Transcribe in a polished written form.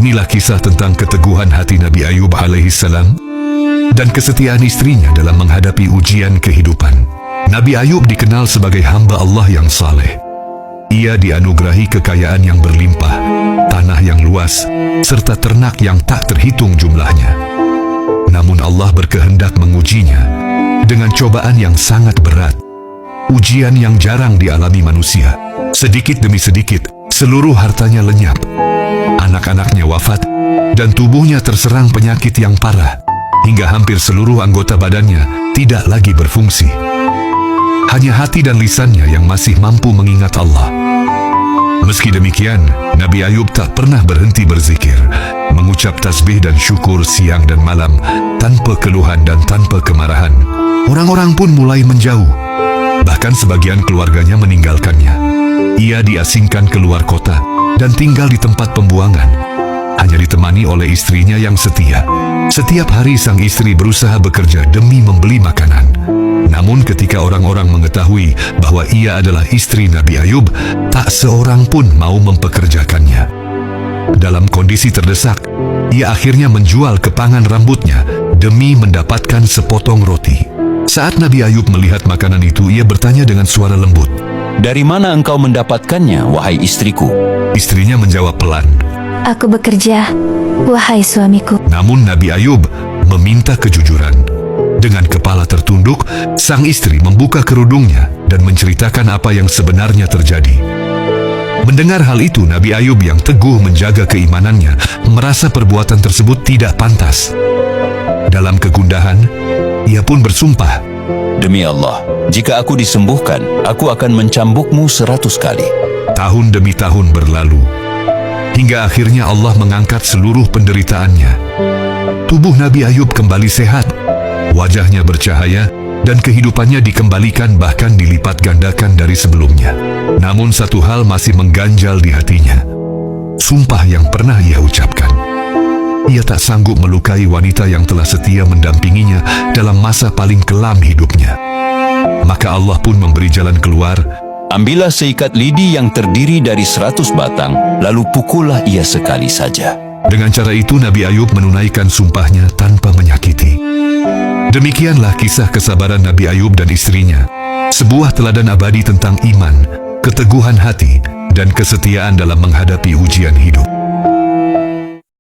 Inilah kisah tentang keteguhan hati Nabi Ayub alaihissalam dan kesetiaan istrinya dalam menghadapi ujian kehidupan. Nabi Ayub dikenal sebagai hamba Allah yang saleh. Ia dianugerahi kekayaan yang berlimpah, tanah yang luas, serta ternak yang tak terhitung jumlahnya. Namun Allah berkehendak mengujinya dengan cobaan yang sangat berat, ujian yang jarang dialami manusia. Sedikit demi sedikit, seluruh hartanya lenyap, anak-anaknya wafat, dan tubuhnya terserang penyakit yang parah, hingga hampir seluruh anggota badannya tidak lagi berfungsi. Hanya hati dan lisannya yang masih mampu mengingat Allah. Meski demikian, Nabi Ayub tak pernah berhenti berzikir, mengucap tasbih dan syukur siang dan malam, tanpa keluhan dan tanpa kemarahan. Orang-orang pun mulai menjauh, bahkan sebagian keluarganya meninggalkannya. Ia diasingkan keluar kota dan tinggal di tempat pembuangan, hanya ditemani oleh istrinya yang setia. Setiap hari sang istri berusaha bekerja demi membeli makanan. Namun ketika orang-orang mengetahui bahwa ia adalah istri Nabi Ayub, tak seorang pun mau mempekerjakannya. Dalam kondisi terdesak, ia akhirnya menjual kepangan rambutnya demi mendapatkan sepotong roti. Saat Nabi Ayub melihat makanan itu, ia bertanya dengan suara lembut, "Dari mana engkau mendapatkannya, wahai istriku?" Istrinya menjawab pelan, "Aku bekerja, wahai suamiku." Namun Nabi Ayub meminta kejujuran. Dengan kepala tertunduk, sang istri membuka kerudungnya dan menceritakan apa yang sebenarnya terjadi. Mendengar hal itu, Nabi Ayub yang teguh menjaga keimanannya merasa perbuatan tersebut tidak pantas. Dalam kegundahan, ia pun bersumpah, "Demi Allah, jika aku disembuhkan, aku akan mencambukmu 100 kali." Tahun demi tahun berlalu, hingga akhirnya Allah mengangkat seluruh penderitaannya. Tubuh Nabi Ayub kembali sehat, wajahnya bercahaya, dan kehidupannya dikembalikan bahkan dilipat gandakan dari sebelumnya. Namun satu hal masih mengganjal di hatinya. Sumpah yang pernah ia ucapkan. Ia tak sanggup melukai wanita yang telah setia mendampinginya dalam masa paling kelam hidupnya. Maka Allah pun memberi jalan keluar. "Ambillah seikat lidi yang terdiri dari 100 batang, lalu pukullah ia sekali saja." Dengan cara itu Nabi Ayub menunaikan sumpahnya tanpa menyakiti. Demikianlah kisah kesabaran Nabi Ayub dan istrinya, sebuah teladan abadi tentang iman, keteguhan hati, dan kesetiaan dalam menghadapi ujian hidup.